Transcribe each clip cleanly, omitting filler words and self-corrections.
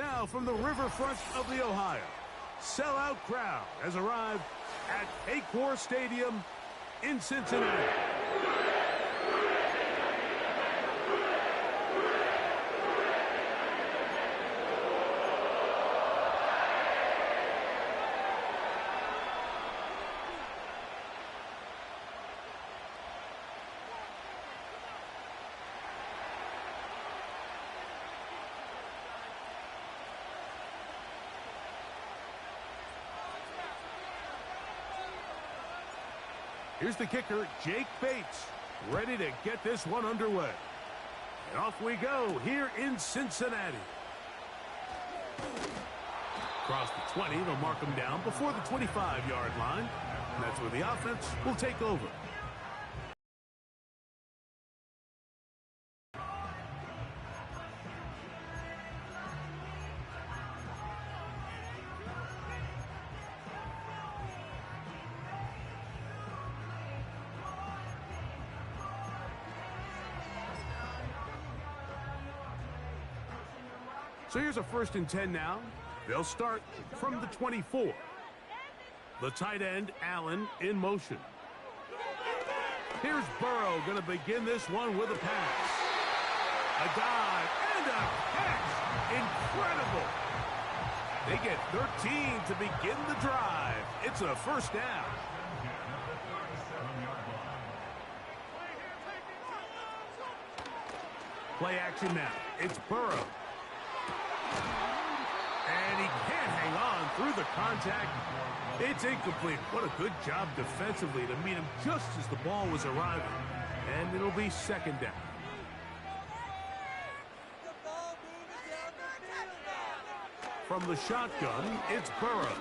Now from the riverfront of the Ohio, sellout crowd has arrived at Paycor Stadium in Cincinnati. Here's the kicker, Jake Bates, ready to get this one underway. And off we go here in Cincinnati. Across the 20, they'll mark him down before the 25-yard line. And that's where the offense will take over. So here's a 1st and 10 now. They'll start from the 24. The tight end, Allen, in motion. Here's Burrow going to begin this one with a pass. A dive and a catch. Incredible. They get 13 to begin the drive. It's a 1st down. Play action now. It's Burrow. And he can't hang on through the contact. It's incomplete. What a good job defensively to meet him just as the ball was arriving. And it'll be 2nd down. From the shotgun, it's Burrow.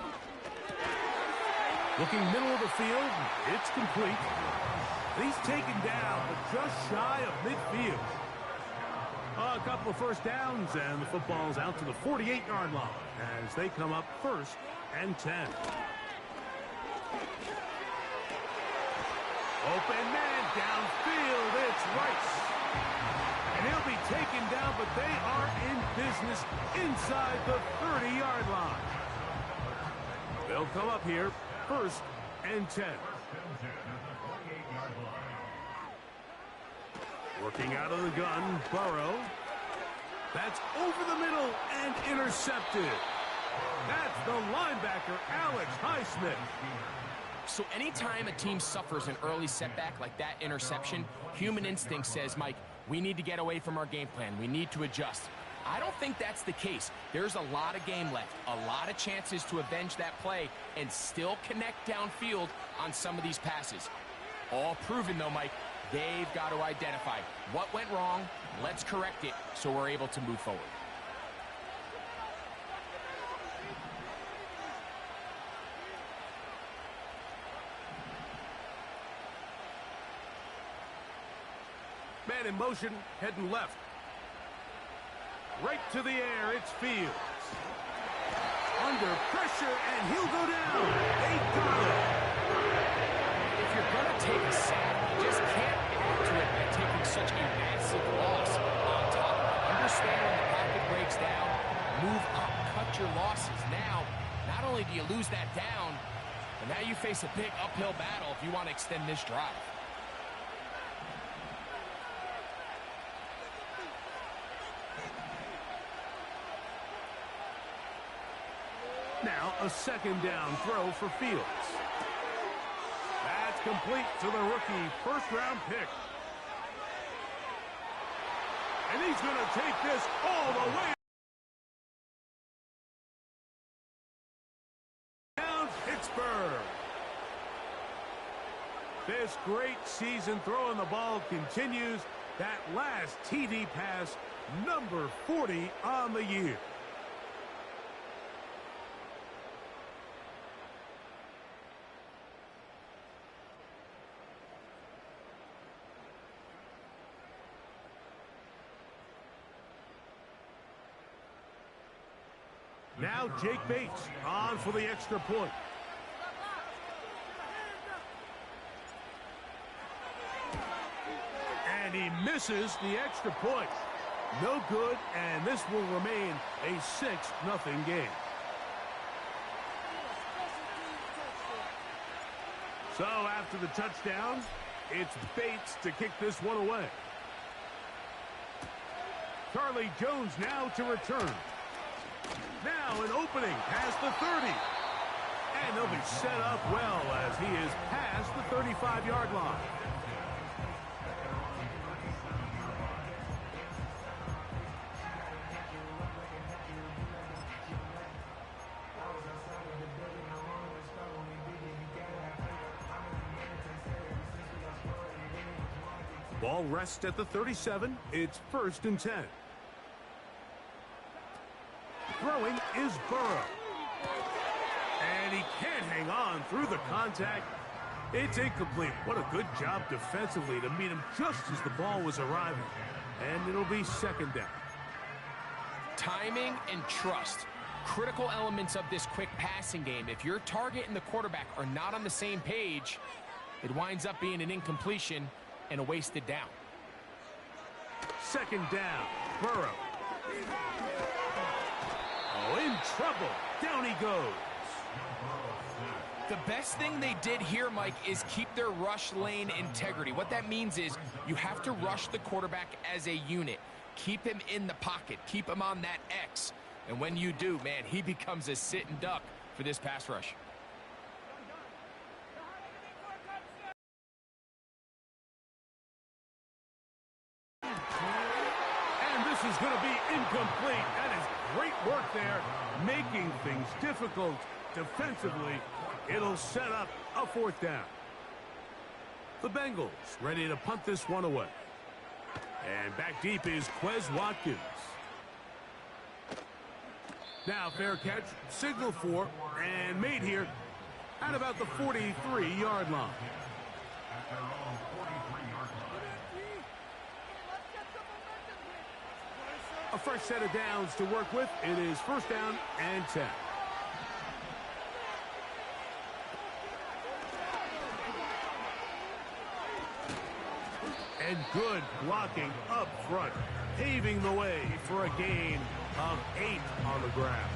Looking middle of the field, it's complete. He's taken down, but just shy of midfield. A couple of 1st downs, and the football's out to the 48-yard line as they come up 1st and 10. Open man downfield, it's Rice. And he'll be taken down, but they are in business inside the 30-yard line. They'll come up here 1st and 10. Working out of the gun, Burrow. That's over the middle and intercepted. That's the linebacker, Alex Highsmith. So anytime a team suffers an early setback like that interception, human instinct says, Mike, we need to get away from our game plan. We need to adjust. I don't think that's the case. There's a lot of game left, a lot of chances to avenge that play and still connect downfield on some of these passes. All proven, though, Mike. They've got to identify what went wrong. Let's correct it so we're able to move forward. Man in motion, heading left. Right to the air, it's Fields. Under pressure, and he'll go down. They got it. If you're going to take a sack, you just can't add to it by taking such a massive loss on top of it. Understand when the pocket breaks down, move up, cut your losses. Now, not only do you lose that down, but now you face a big uphill battle if you want to extend this drive. Now a 2nd down throw for Fields. That's complete to the rookie 1st-round pick. And he's going to take this all the way down Pittsburgh. This great season throwing the ball continues. That last TD pass, number 40 on the year. Now Jake Bates on for the extra point. And he misses the extra point. No good, and this will remain a 6-0 game. So after the touchdown, it's Bates to kick this one away. Charlie Jones now to return. Now an opening past the 30. And they'll be set up well as he is past the 35-yard line. Ball rests at the 37. It's 1st and 10. Throwing is Burrow. And he can't hang on through the contact. It's incomplete. What a good job defensively to meet him just as the ball was arriving. And it'll be 2nd down. Timing and trust. Critical elements of this quick passing game. If your target and the quarterback are not on the same page, it winds up being an incompletion and a wasted down. 2nd down. Burrow. Oh, in trouble. Down he goes. The best thing they did here, Mike, is keep their rush lane integrity. What that means is you have to rush the quarterback as a unit. Keep him in the pocket. Keep him on that X. And when you do, man, he becomes a sitting duck for this pass rush. Is going to be incomplete. That is great work there, making things difficult defensively. It'll set up a 4th down. The Bengals ready to punt this one away. And back deep is Quez Watkins. Now fair catch, signal for, and made here at about the 43-yard line. A fresh set of downs to work with. It is 1st down and 10. And good blocking up front, paving the way for a gain of 8 on the ground.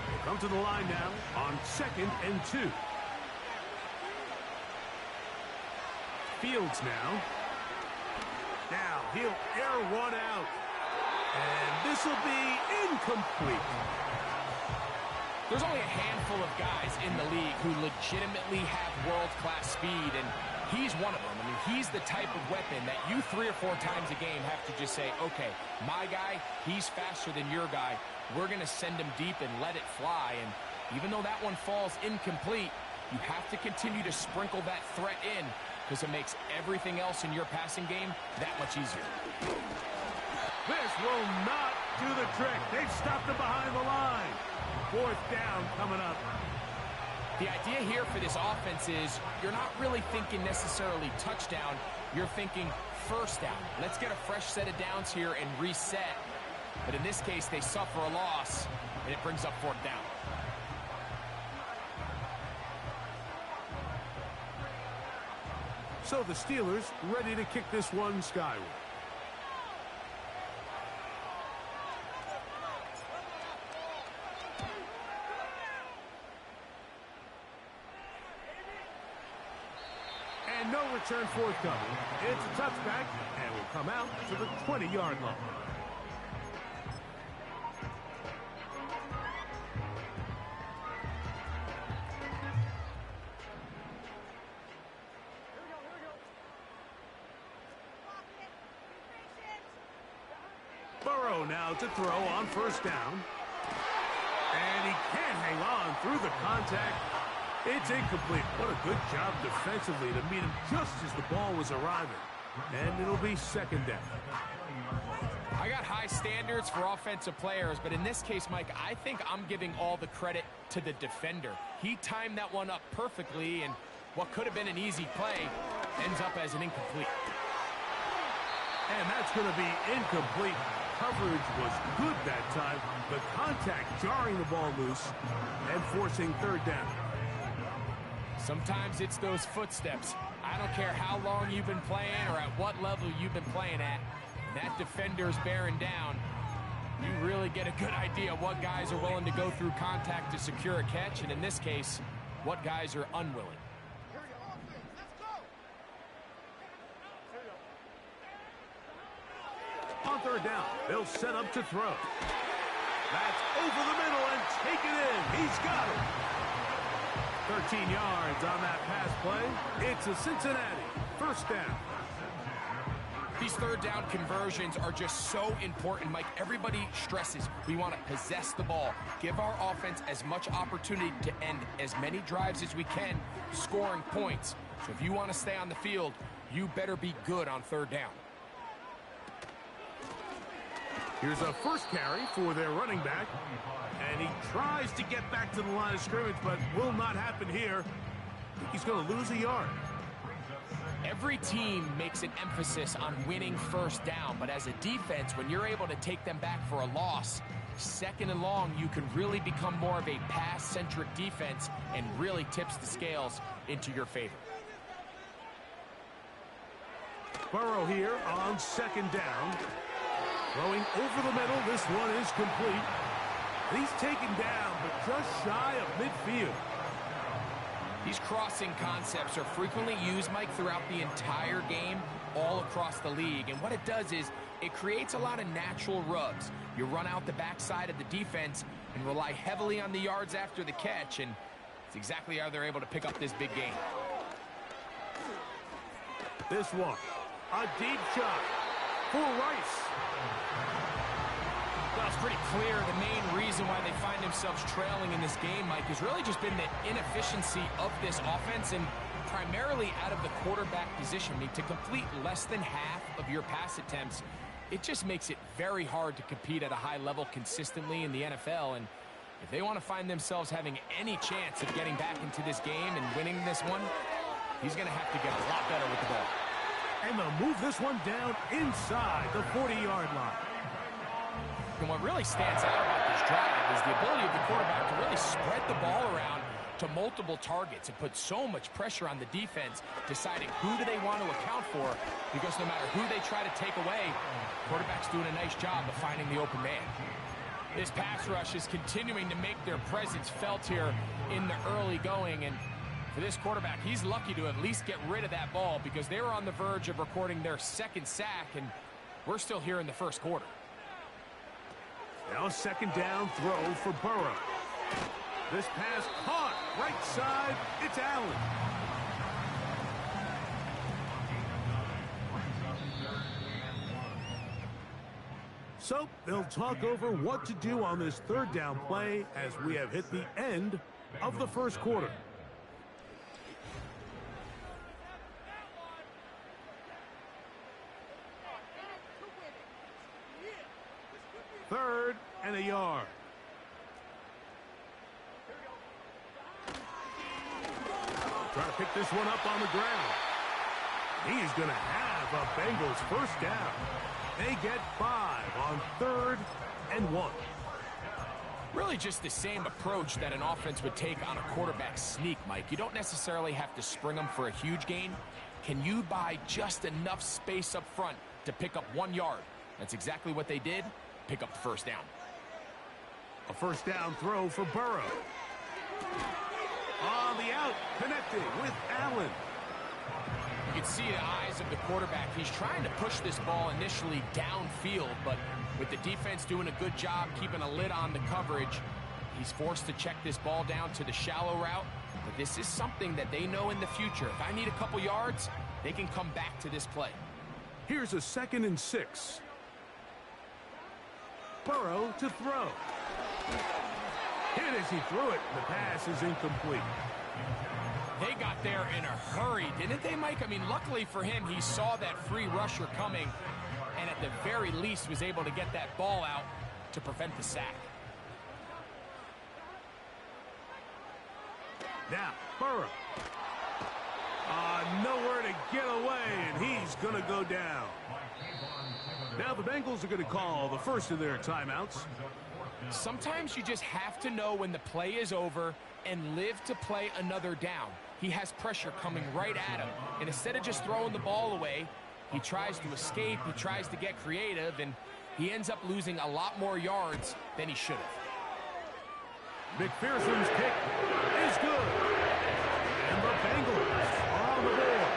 They come to the line now on 2nd and 2. Fields now. Now he'll air one out. And this will be incomplete. There's only a handful of guys in the league who legitimately have world-class speed, and he's one of them. I mean, he's the type of weapon that you 3 or 4 times a game have to just say, okay, my guy, he's faster than your guy. We're going to send him deep and let it fly. And even though that one falls incomplete, you have to continue to sprinkle that threat in because it makes everything else in your passing game that much easier. This will not do the trick. They've stopped him behind the line. 4th down coming up. The idea here for this offense is you're not really thinking necessarily touchdown. You're thinking 1st down. Let's get a fresh set of downs here and reset. But in this case, they suffer a loss, and it brings up 4th down. So the Steelers ready to kick this one skyward. And no return forthcoming. It's a touchback and will come out to the 20-yard line. Burrow now to throw on 1st down. And he can't hang on through the contact. It's incomplete. What a good job defensively to meet him just as the ball was arriving. And it'll be 2nd down. I got high standards for offensive players, but in this case, Mike, I think I'm giving all the credit to the defender. He timed that one up perfectly, and what could have been an easy play ends up as an incomplete. And that's going to be incomplete. Coverage was good that time. The contact jarring the ball loose and forcing 3rd down. Sometimes it's those footsteps. I don't care how long you've been playing or at what level you've been playing at. that defender's bearing down, you really get a good idea what guys are willing to go through contact to secure a catch, and in this case, what guys are unwilling. On third down, they'll set up to throw. That's over the middle and take it in. He's got it. 13 yards on that pass play. It's a Cincinnati first down. These third down conversions are just so important, Mike. Everybody stresses we want to possess the ball, give our offense as much opportunity to end as many drives as we can, scoring points. So if you want to stay on the field, you better be good on third down. Here's a first carry for their running back, and he tries to get back to the line of scrimmage, but will not happen here. I think he's going to lose a yard. Every team makes an emphasis on winning first down, but as a defense, when you're able to take them back for a loss, second and long, you can really become more of a pass-centric defense and really tips the scales into your favor. Burrow here on second down. Throwing over the middle, this one is complete. He's taken down, but just shy of midfield. These crossing concepts are frequently used, Mike, throughout the entire game, all across the league. And what it does is it creates a lot of natural rubs. You run out the backside of the defense and rely heavily on the yards after the catch, and it's exactly how they're able to pick up this big game. This one, a deep shot for Rice. Well, it's pretty clear the main reason why they find themselves trailing in this game, Mike, has really just been the inefficiency of this offense and primarily out of the quarterback position. I mean, to complete less than half of your pass attempts, it just makes it very hard to compete at a high level consistently in the NFL. And if they want to find themselves having any chance of getting back into this game and winning this one, he's going to have to get a lot better with the ball. And they'll move this one down inside the 40-yard line. And what really stands out about this drive is the ability of the quarterback to really spread the ball around to multiple targets and put so much pressure on the defense, deciding who do they want to account for, because no matter who they try to take away, the quarterback's doing a nice job of finding the open man. This pass rush is continuing to make their presence felt here in the early going, and for this quarterback, he's lucky to at least get rid of that ball because they were on the verge of recording their second sack, and we're still here in the first quarter. Now a second down throw for Burrow. This pass caught right side. It's Allen. So they'll talk over what to do on this third down play as we have hit the end of the first quarter. Third and a yard. Trying to pick this one up on the ground. He's going to have a Bengals first down. They get 5 on 3rd and 1. Really just the same approach that an offense would take on a quarterback sneak, Mike. You don't necessarily have to spring them for a huge gain. Can you buy just enough space up front to pick up 1 yard? That's exactly what they did. Pick up the first down. A first down throw for Burrow. On the out, connecting with Allen. You can see the eyes of the quarterback. He's trying to push this ball initially downfield, but with the defense doing a good job keeping a lid on the coverage, he's forced to check this ball down to the shallow route. But this is something that they know in the future. If I need a couple yards, they can come back to this play. Here's a 2nd and 6. Burrow to throw. Hit as he threw it. The pass is incomplete. They got there in a hurry, didn't they, Mike? I mean, luckily for him, he saw that free rusher coming and at the very least was able to get that ball out to prevent the sack. Now, Burrow. Nowhere to get away, and he's going to go down. Now the Bengals are going to call the first of their timeouts. Sometimes you just have to know when the play is over and live to play another down. He has pressure coming right at him, and instead of just throwing the ball away, He tries to escape, he tries to get creative, and he ends up losing a lot more yards than he should have. McPherson's kick is good. And the Bengals are on the board.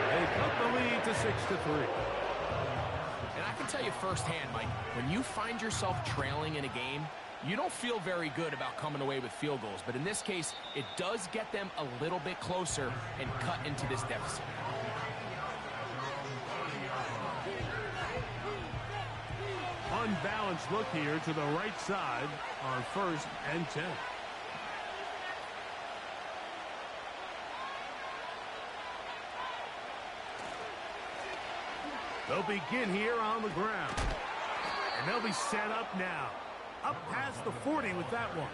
They cut the lead to 6-3. And I can tell you firsthand, Mike, when you find yourself trailing in a game, you don't feel very good about coming away with field goals. But in this case, it does get them a little bit closer and cut into this deficit. Unbalanced look here to the right side on 1st and 10. They'll begin here on the ground. And they'll be set up now. Up past the 40 with that one.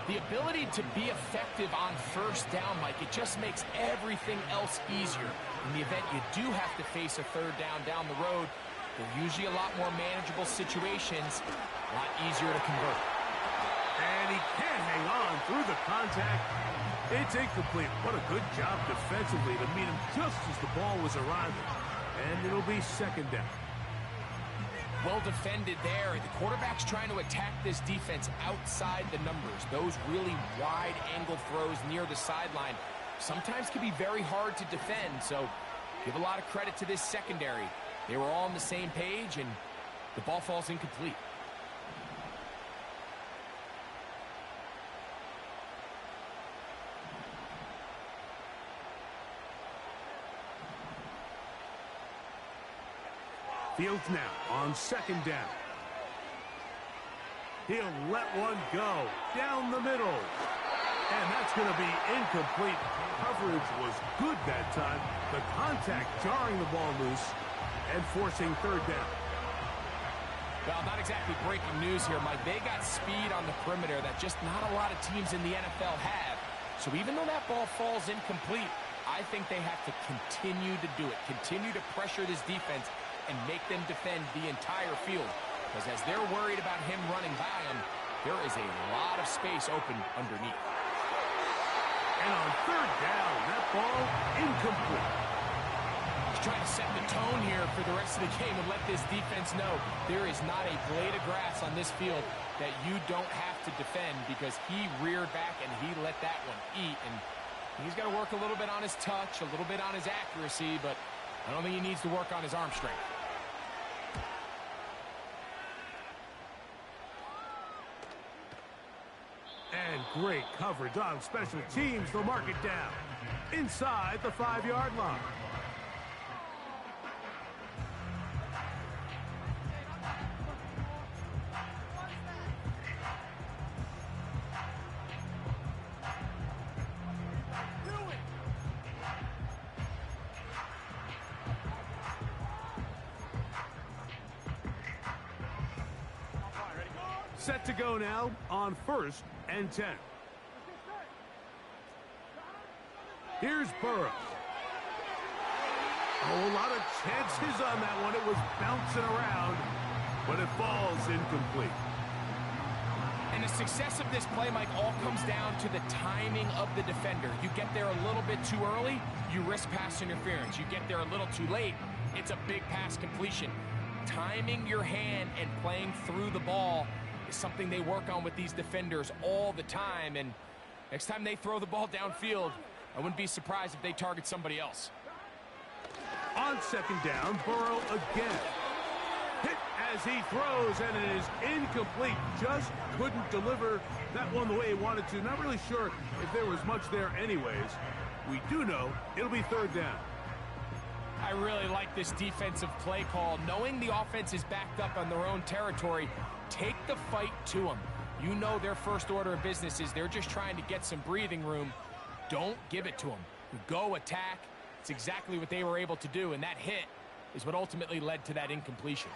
The ability to be effective on 1st down, Mike, it just makes everything else easier. In the event you do have to face a 3rd down the road, they're usually a lot more manageable situations, a lot easier to convert. And he can't hang on through the contact. It's incomplete. What a good job defensively to meet him just as the ball was arriving. And it'll be 2nd down. Well defended there. The quarterback's trying to attack this defense outside the numbers. Those really wide angle throws near the sideline sometimes can be very hard to defend. So give a lot of credit to this secondary. They were all on the same page, and the ball falls incomplete. Fields now on 2nd down. He'll let one go down the middle. And that's going to be incomplete. Coverage was good that time. The contact jarring the ball loose and forcing 3rd down. Well, not exactly breaking news here, Mike. They got speed on the perimeter that just not a lot of teams in the NFL have. So even though that ball falls incomplete, I think they have to continue to do it. Continue to pressure this defense and make them defend the entire field. Because as they're worried about him running by them, there is a lot of space open underneath. And on 3rd down, that ball incomplete. He's trying to set the tone here for the rest of the game and let this defense know there is not a blade of grass on this field that you don't have to defend, because he reared back and he let that one eat. And he's got to work a little bit on his touch, a little bit on his accuracy, but I don't think he needs to work on his arm strength. And great coverage on special teams. They'll mark it down inside the 5-yard line. Set to go now on 1st and 10. Here's Burrow. Oh, a lot of chances on that one. It was bouncing around, but it falls incomplete. And the success of this play, Mike, all comes down to the timing of the defender. You get there a little bit too early, you risk pass interference. You get there a little too late, it's a big pass completion. Timing your hand and playing through the ball is something they work on with these defenders all the time. And next time they throw the ball downfield, I wouldn't be surprised if they target somebody else. On 2nd down, Burrow again. Hit as he throws, and it is incomplete. Just couldn't deliver that one the way he wanted to. Not really sure if there was much there anyways. We do know it'll be 3rd down. I really like this defensive play call. Knowing the offense is backed up on their own territory, take the fight to them. You know their first order of business is they're just trying to get some breathing room. Don't give it to them. Go attack. It's exactly what they were able to do, and that hit is what ultimately led to that incompletion.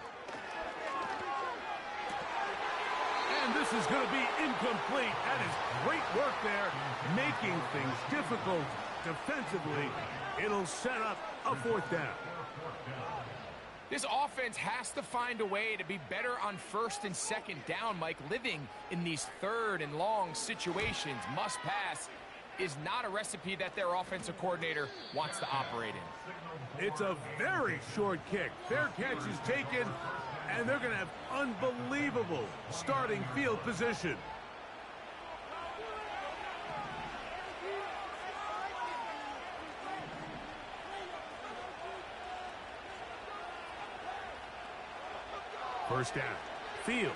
And this is going to be incomplete. That is great work there, making things difficult defensively. It'll set up a 4th down. This offense has to find a way to be better on 1st and 2nd down, Mike. Living in these 3rd and long situations, must pass, is not a recipe that their offensive coordinator wants to operate in. It's a very short kick. Their catch is taken, and they're going to have unbelievable starting field position. First down. Fields.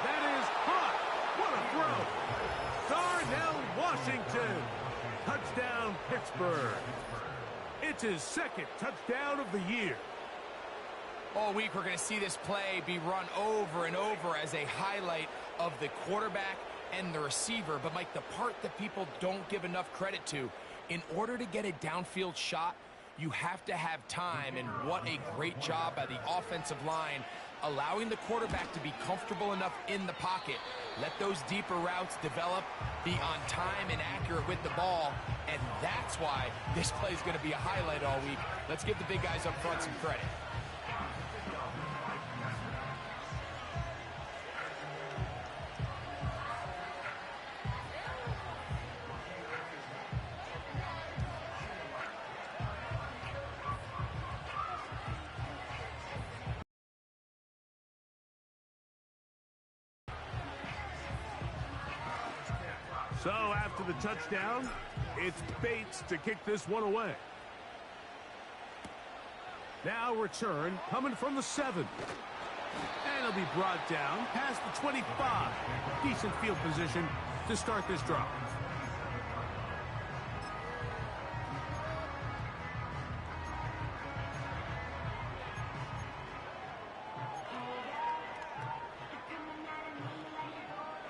That is hot. What a throw. Darnell Washington. Touchdown, Pittsburgh. It's his second touchdown of the year. All week, we're going to see this play be run over and over as a highlight of the quarterback and the receiver. But, Mike, the part that people don't give enough credit to, in order to get a downfield shot, you have to have time, and what a great job by the offensive line, allowing the quarterback to be comfortable enough in the pocket, let those deeper routes develop, be on time and accurate with the ball, and that's why this play is going to be a highlight all week. Let's give the big guys up front some credit. So after the touchdown, it's Bates to kick this one away. Now return coming from the 7. And it'll be brought down past the 25. Decent field position to start this drive.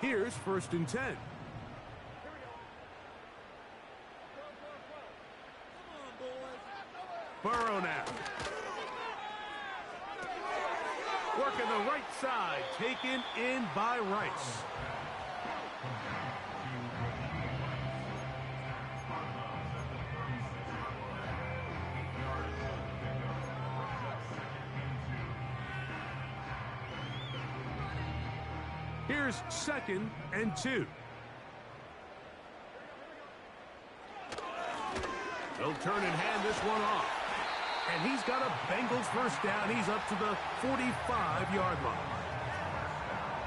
Here's 1st and 10. Burrow now. Working the right side, taken in by Rice. Here's 2nd and 2. He'll turn and hand this one off. And he's got a Bengals first down. He's up to the 45-yard line.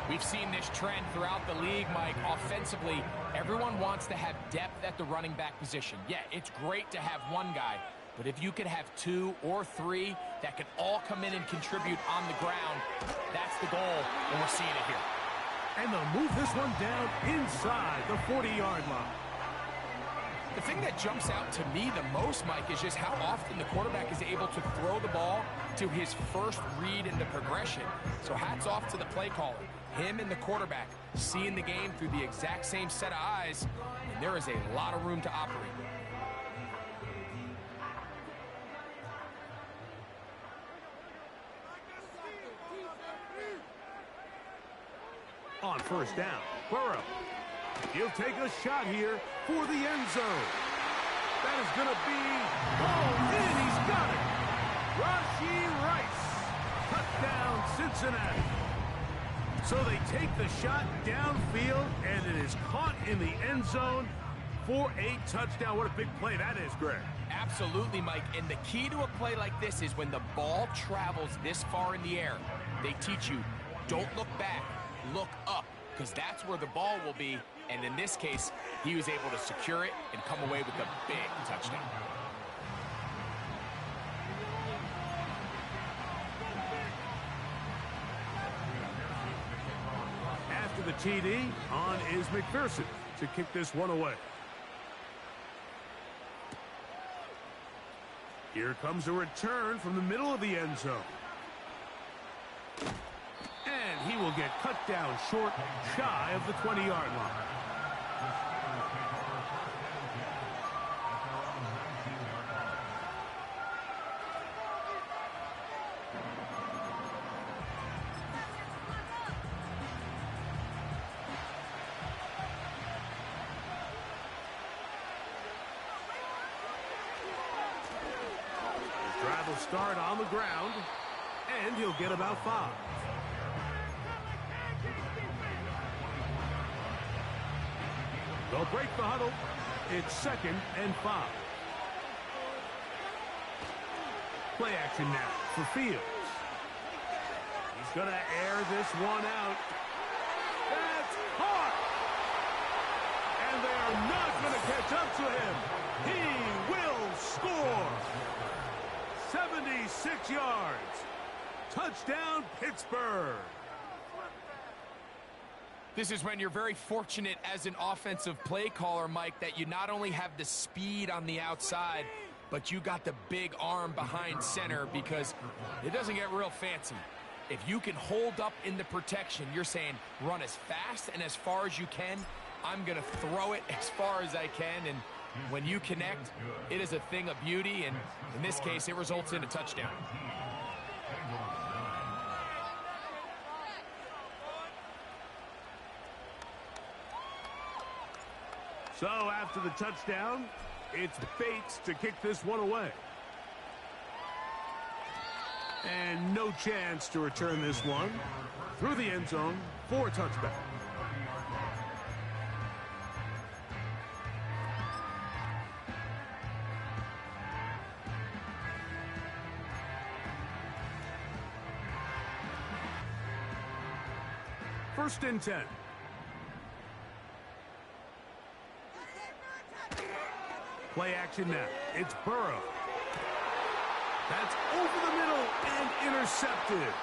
We've seen this trend throughout the league, Mike. Offensively, everyone wants to have depth at the running back position. Yeah, it's great to have one guy, but if you could have 2 or 3 that could all come in and contribute on the ground, that's the goal, and we're seeing it here. And they'll move this one down inside the 40-yard line. The thing that jumps out to me the most, Mike, is just how often the quarterback is able to throw the ball to his first read in the progression. So hats off to the play caller. Him and the quarterback seeing the game through the exact same set of eyes, and there is a lot of room to operate. On first down, Burrow. He'll take a shot here for the end zone. That is going to be pulled in. He's got it. Rashee Rice. Touchdown, Cincinnati. So they take the shot downfield, and it is caught in the end zone for a touchdown. What a big play that is, Greg. Absolutely, Mike. And the key to a play like this is when the ball travels this far in the air, they teach you, don't look back, look up, because that's where the ball will be. And in this case, he was able to secure it and come away with a big touchdown. After the TD, on is McPherson to kick this one away. Here comes a return from the middle of the end zone. And he will get cut down short, shy of the 20-yard line. His drive will start on the ground, and he'll get about 5. They'll break the huddle. It's 2nd and 5. Play action now for Fields. He's going to air this one out. That's caught! And they are not going to catch up to him. He will score. 76 yards. Touchdown, Pittsburgh. This is when you're very fortunate as an offensive play caller, Mike, that you not only have the speed on the outside, but you got the big arm behind center, because it doesn't get real fancy. If you can hold up in the protection, you're saying run as fast and as far as you can. I'm going to throw it as far as I can, and when you connect, it is a thing of beauty, and in this case, it results in a touchdown. So after the touchdown, it's Bates to kick this one away. And no chance to return this one through the end zone for a touchback. First and 10. Play action now. It's Burrow. That's over the middle and intercepted.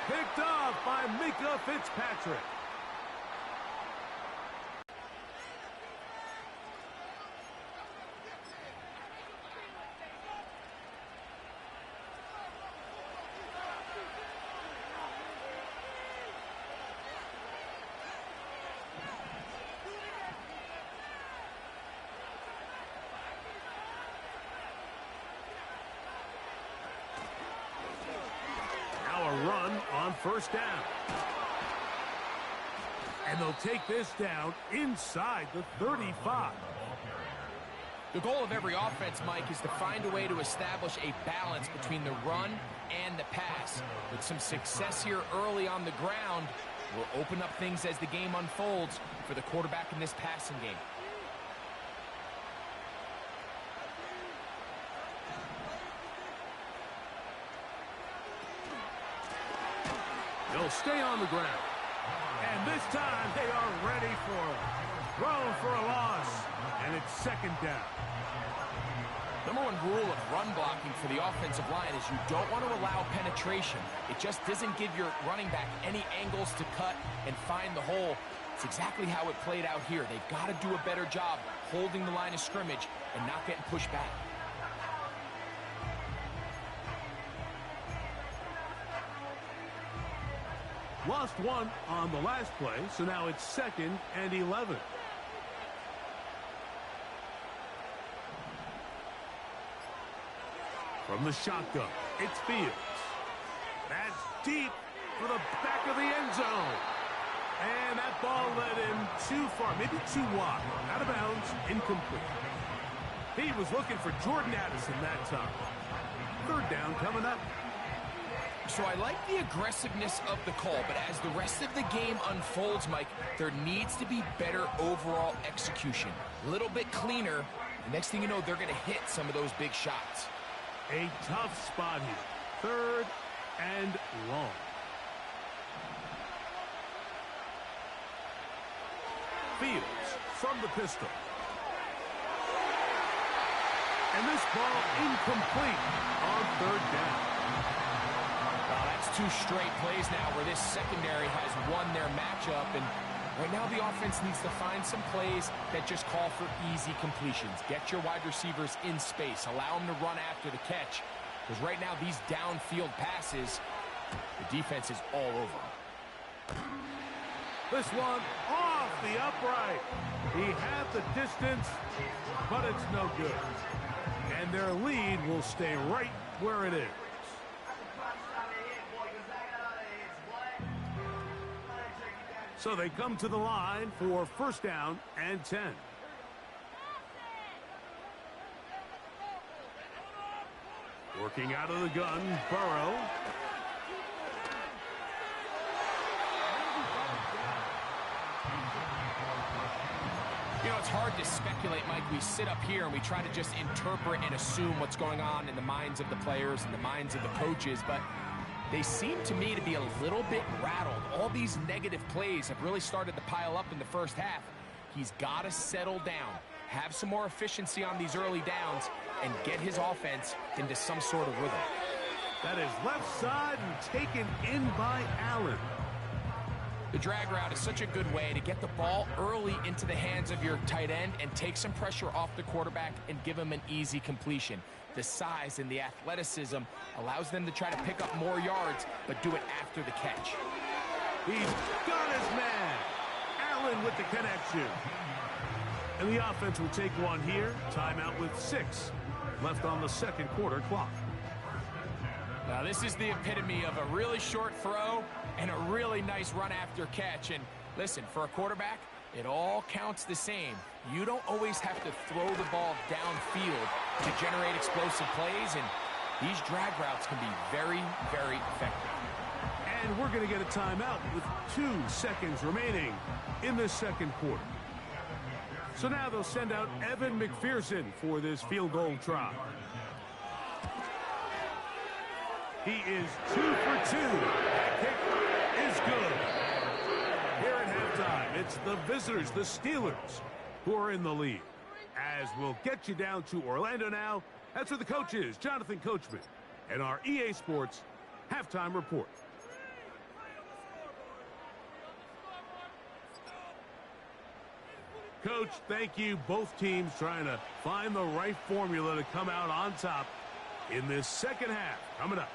Picked off by Micah Fitzpatrick. Run on first down. And they'll take this down inside the 35. The goal of every offense, Mike, is to find a way to establish a balance between the run and the pass. With some success here early on the ground, will open up things as the game unfolds for the quarterback in this passing game. They'll stay on the ground. And this time they are ready for it. Thrown for a loss. And it's second down. Number one rule of run blocking for the offensive line is you don't want to allow penetration. It just doesn't give your running back any angles to cut and find the hole. It's exactly how it played out here. They've got to do a better job holding the line of scrimmage and not getting pushed back. Lost one on the last play, so now it's second and 11. From the shotgun, it's Fields. That's deep for the back of the end zone. And that ball led him too far, maybe too wide. Out of bounds, incomplete. He was looking for Jordan Addison that time. Third down coming up. So I like the aggressiveness of the call, but as the rest of the game unfolds, Mike, there needs to be better overall execution. A little bit cleaner. Next thing you know, they're going to hit some of those big shots. A tough spot here. Third and long. Fields from the pistol. And this ball incomplete on third down. That's two straight plays now where this secondary has won their matchup, and right now the offense needs to find some plays that just call for easy completions. Get your wide receivers in space. Allow them to run after the catch, because right now these downfield passes, the defense is all over them. This one off the upright. He had the distance, but it's no good. And their lead will stay right where it is. So they come to the line for first down and 10. Working out of the gun, Burrow. You know, it's hard to speculate, Mike. We sit up here and we try to just interpret and assume what's going on in the minds of the players and the minds of the coaches, but they seem to me to be a little bit rattled. All these negative plays have really started to pile up in the first half. He's got to settle down, have some more efficiency on these early downs, and get his offense into some sort of rhythm. That is left side and taken in by Allen. The drag route is such a good way to get the ball early into the hands of your tight end and take some pressure off the quarterback and give him an easy completion. The size and the athleticism allows them to try to pick up more yards, but do it after the catch. He's got his man. Allen with the connection. And the offense will take one here. Timeout with 6 left on the second quarter clock. Now this is the epitome of a really short throw and a really nice run after catch. And listen, for a quarterback, it all counts the same. You don't always have to throw the ball downfield to generate explosive plays, and these drag routes can be very, very effective. And we're going to get a timeout with 2 seconds remaining in the second quarter. So now they'll send out Evan McPherson for this field goal try. He is 2 for 2. That kick is good. Here at halftime, it's the visitors, the Steelers, who are in the lead. As we'll get you down to Orlando now, that's where the coach is, Jonathan Coachman, and our EA Sports halftime report. Coach, thank you. Both teams trying to find the right formula to come out on top in this second half. Coming up.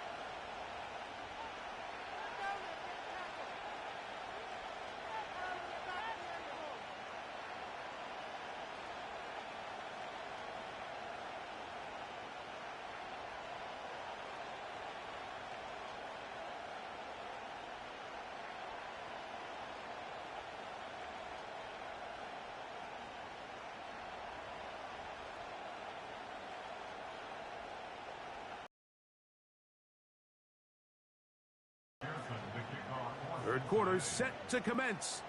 Third quarter set to commence.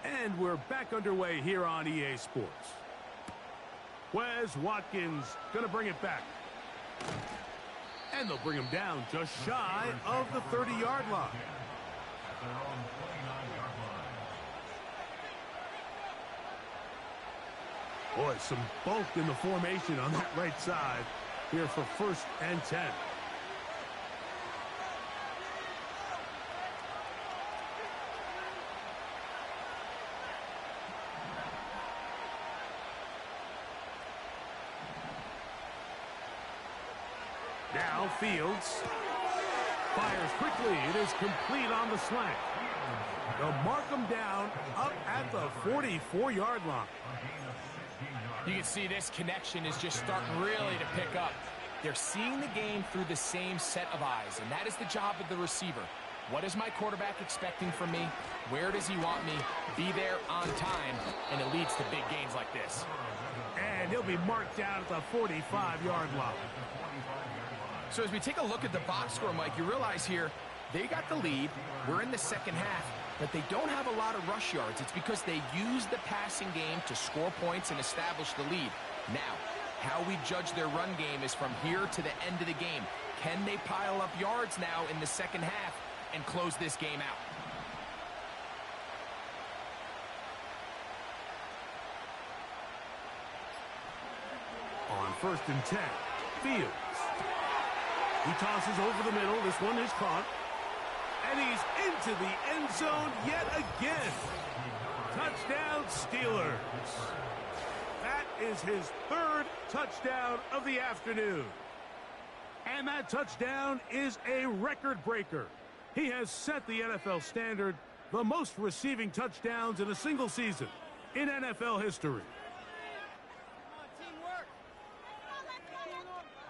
And we're back underway here on EA Sports. Wes Watkins going to bring it back. And they'll bring him down just shy of the 30-yard line. Boy, some bulk in the formation on that right side here for 1st and 10. Now Fields fires quickly. It is complete on the slant. They'll mark him down up at the 44-yard line. You can see this connection is just starting really to pick up. They're seeing the game through the same set of eyes, and that is the job of the receiver. What is my quarterback expecting from me? Where does he want me? Be there on time, and it leads to big gains like this. And he'll be marked down at the 45-yard line. So as we take a look at the box score, Mike, you realize here they got the lead. We're in the second half, but they don't have a lot of rush yards. It's because they use the passing game to score points and establish the lead. Now, how we judge their run game is from here to the end of the game. Can they pile up yards now in the second half and close this game out? On 1st and 10, Fields. He tosses over the middle. This one is caught. And he's into the end zone yet again. Touchdown, Steelers. That is his 3rd touchdown of the afternoon. And that touchdown is a record breaker. He has set the NFL standard, the most receiving touchdowns in a single season in NFL history.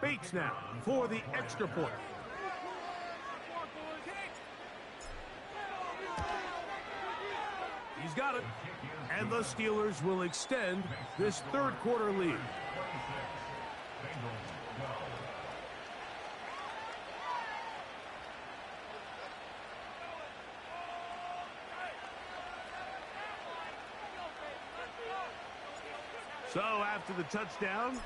Bates now for the extra point. He's got it. And the Steelers will extend this 3rd quarter lead. So after the touchdown,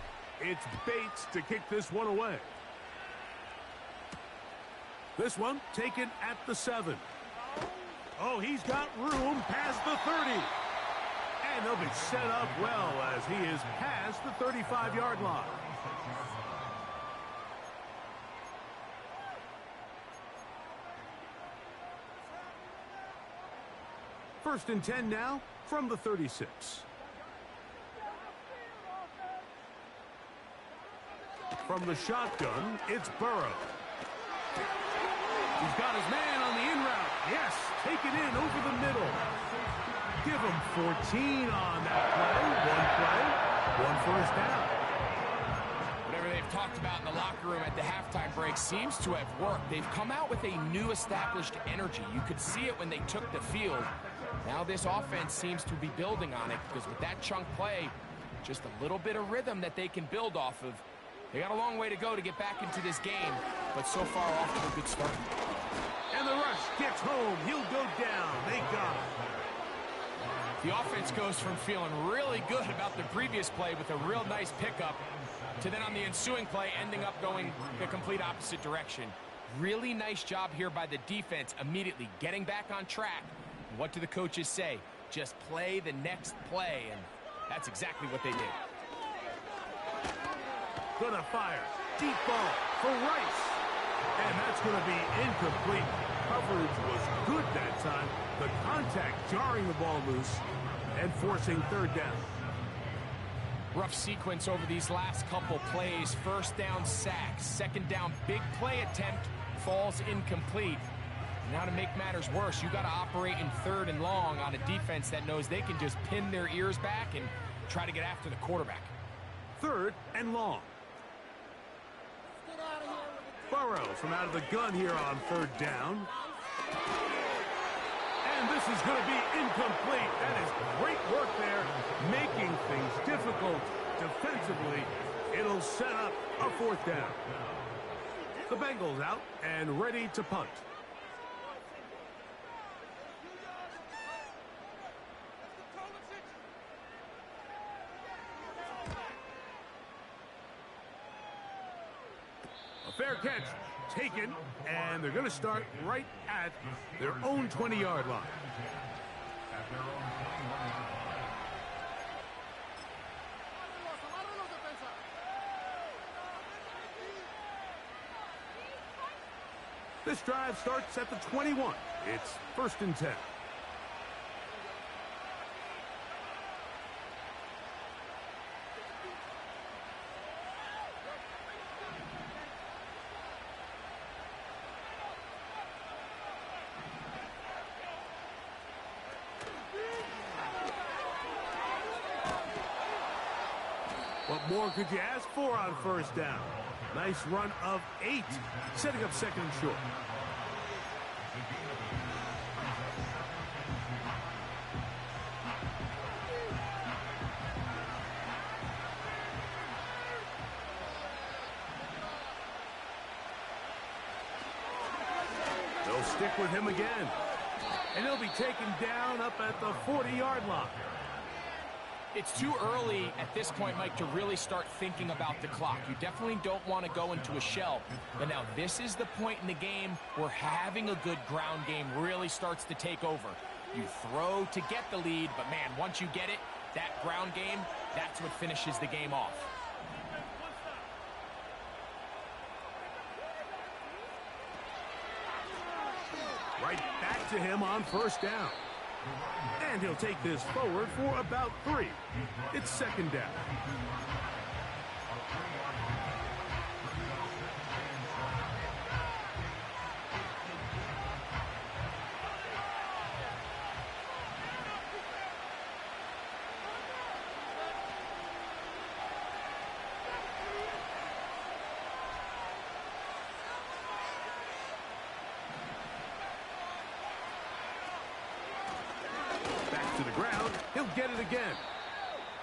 it's Bates to kick this one away. This one taken at the 7. Oh, he's got room past the 30. And they'll be set up well as he is past the 35-yard line. First and 10 now from the 36. From the shotgun, it's Burrow. He's got his man on the in route. Yes, take it in over the middle. Give him 14 on that play. One first down. Whatever they've talked about in the locker room at the halftime break seems to have worked. They've come out with a new established energy. You could see it when they took the field. Now this offense seems to be building on it because with that chunk play, just a little bit of rhythm that they can build off of. They got a long way to go to get back into this game, but so far off to a good start. And the rush gets home. He'll go down. They got him. The offense goes from feeling really good about the previous play with a real nice pickup to then on the ensuing play ending up going the complete opposite direction. Really nice job here by the defense immediately getting back on track. And what do the coaches say? Just play the next play, and that's exactly what they did. Gonna fire. Deep ball for Rice. And that's going to be incomplete. Coverage was good that time. The contact jarring the ball loose and forcing third down. Rough sequence over these last couple plays. First down sack. Second down big play attempt falls incomplete. Now to make matters worse, you got to operate in third and long on a defense that knows they can just pin their ears back and try to get after the quarterback. Third and long. Burrow from out of the gun here on third down. And this is going to be incomplete. That is great work there, making things difficult defensively. It'll set up a fourth down. The Bengals out and ready to punt. Fair catch taken, and they're going to start right at their own 20-yard line. This drive starts at the 21. It's first and 10. What more could you ask for on first down? Nice run of 8, setting up second and short. They'll stick with him again. And he'll be taken down up at the 40-yard line. It's too early at this point, Mike, to really start thinking about the clock. You definitely don't want to go into a shell. But now this is the point in the game where having a good ground game really starts to take over. You throw to get the lead, but man, once you get it, that ground game, that's what finishes the game off. Right back to him on first down. And he'll take this forward for about 3. It's second down. To the ground, he'll get it again.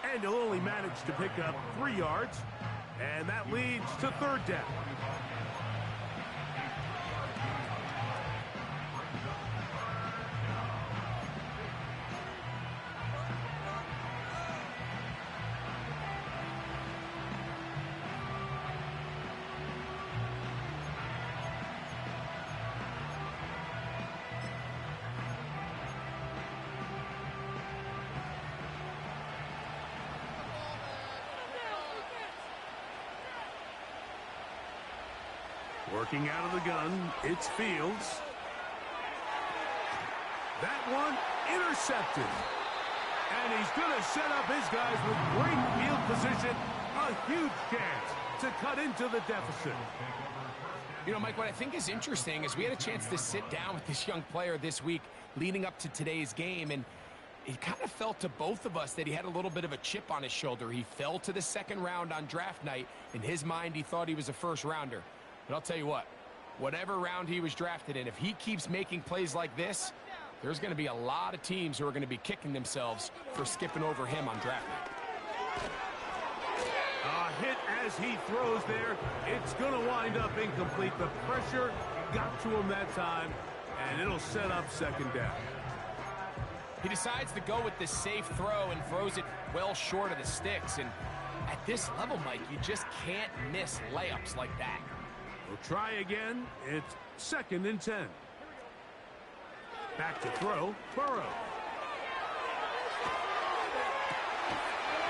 And he'll only manage to pick up 3 yards. And that leads to third down. Working out of the gun, it's Fields. That one intercepted. And he's going to set up his guys with great field position. A huge chance to cut into the deficit. You know, Mike, what I think is interesting is we had a chance to sit down with this young player this week leading up to today's game, and it kind of felt to both of us that he had a little bit of a chip on his shoulder. He fell to the second round on draft night. In his mind, he thought he was a first rounder. But I'll tell you what, whatever round he was drafted in, if he keeps making plays like this, there's going to be a lot of teams who are going to be kicking themselves for skipping over him on draft night. A hit as he throws there. It's going to wind up incomplete. The pressure got to him that time, and it'll set up second down. He decides to go with the safe throw and throws it well short of the sticks. And at this level, Mike, you just can't miss layups like that. We'll try again. It's 2nd and 10. Back to throw, Burrow.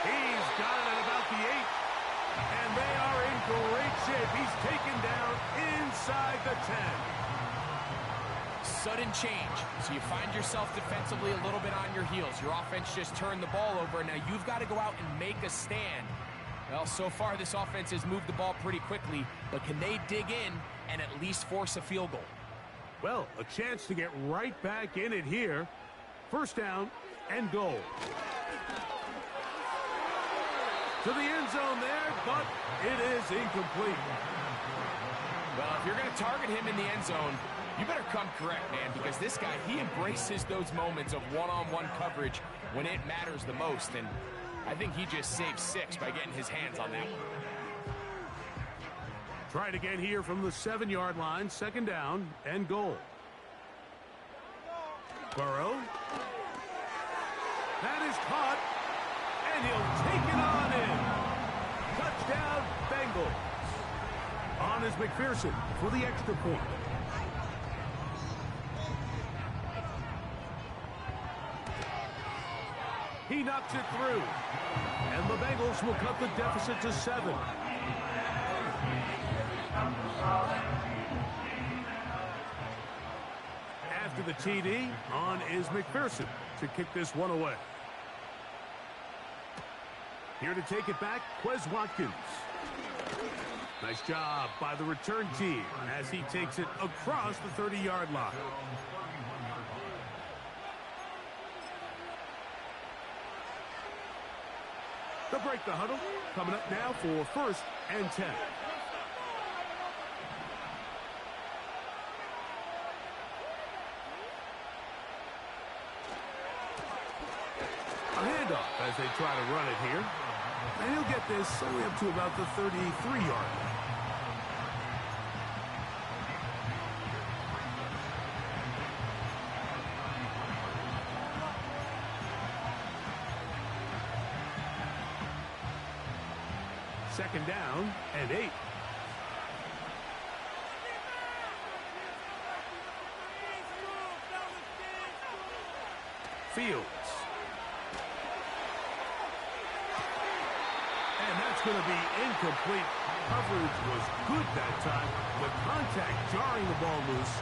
He's got it at about the 8. And they are in great shape. He's taken down inside the 10. Sudden change. So you find yourself defensively a little bit on your heels. Your offense just turned the ball over. Now you've got to go out and make a stand. Well, so far this offense has moved the ball pretty quickly, but can they dig in and at least force a field goal? Well, a chance to get right back in it here. First down and goal. To the end zone there, but it is incomplete. Well, if you're going to target him in the end zone, you better come correct, man, because this guy, he embraces those moments of one-on-one coverage when it matters the most, and I think he just saved 6 by getting his hands on that one. Try it again here from the 7-yard line, second down and goal. Burrow. That is caught, and he'll take it on in. Touchdown, Bengals. On is McPherson for the extra point. He knocks it through. And the Bengals will cut the deficit to 7. After the TD, on is McPherson to kick this one away. Here to take it back, Quez Watkins. Nice job by the return team as he takes it across the 30-yard line. They'll break the huddle. Coming up now for 1st and 10. A handoff as they try to run it here. And he'll get this only up to about the 33-yard line. Second down and 8. Fields. And that's going to be incomplete. Coverage was good that time. The contact jarring the ball loose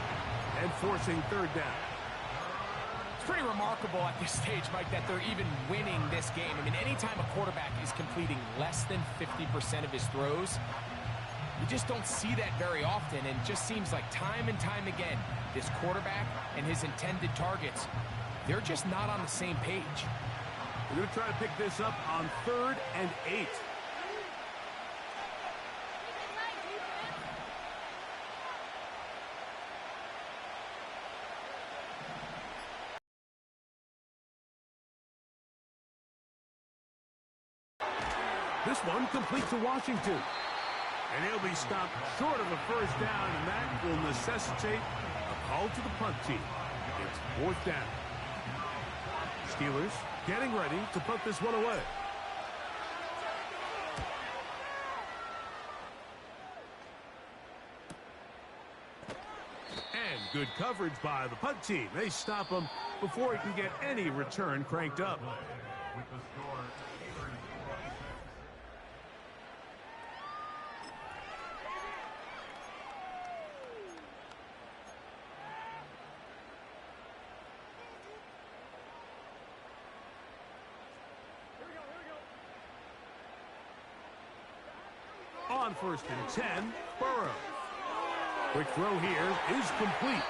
and forcing third down. It's pretty remarkable at this stage, Mike, that they're even winning this game. I mean, anytime a quarterback is completing less than 50% of his throws, you just don't see that very often. And it just seems like time and time again, this quarterback and his intended targets, they're just not on the same page. We're going to try to pick this up on 3rd and 8. This one complete to Washington. And he'll be stopped short of a first down, and that will necessitate a call to the punt team. It's 4th down. Steelers getting ready to punt this one away. And good coverage by the punt team. They stop him before he can get any return cranked up. on 1st and 10, Burrow. Quick throw here is complete.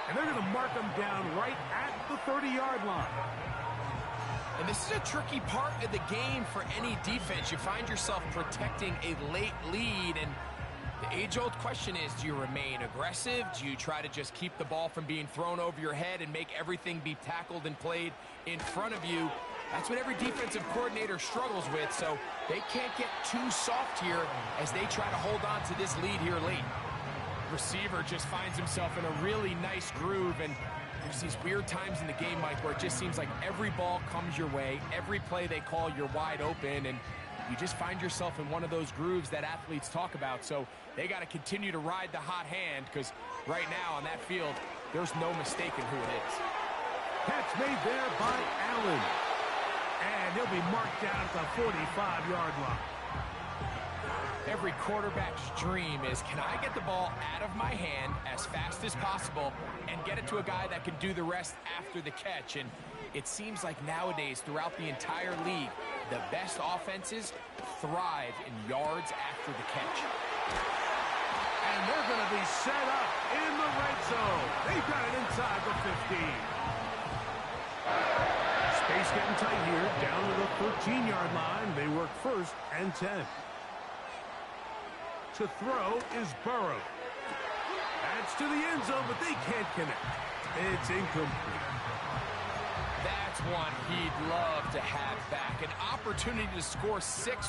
And they're going to mark him down right at the 30-yard line. And this is a tricky part of the game for any defense. You find yourself protecting a late lead, and the age-old question is, do you remain aggressive? Do you try to just keep the ball from being thrown over your head and make everything be tackled and played in front of you? That's what every defensive coordinator struggles with, so they can't get too soft here as they try to hold on to this lead here late. Receiver just finds himself in a really nice groove, and there's these weird times in the game, Mike, where it just seems like every ball comes your way, every play they call, you're wide open, and you just find yourself in one of those grooves that athletes talk about. So they got to continue to ride the hot hand, because right now on that field, there's no mistaking who it is. Catch made there by Allen. And he'll be marked down at the 45-yard line. Every quarterback's dream is, can I get the ball out of my hand as fast as possible and get it to a guy that can do the rest after the catch? And it seems like nowadays, throughout the entire league, the best offenses thrive in yards after the catch. And they're going to be set up in the red zone. They've got it inside the 15. Space getting tight here, down to the 13-yard line. They work 1st and 10. To throw is Burrow. That's to the end zone, but they can't connect. It's incomplete. That's one he'd love to have back. An opportunity to score 6 was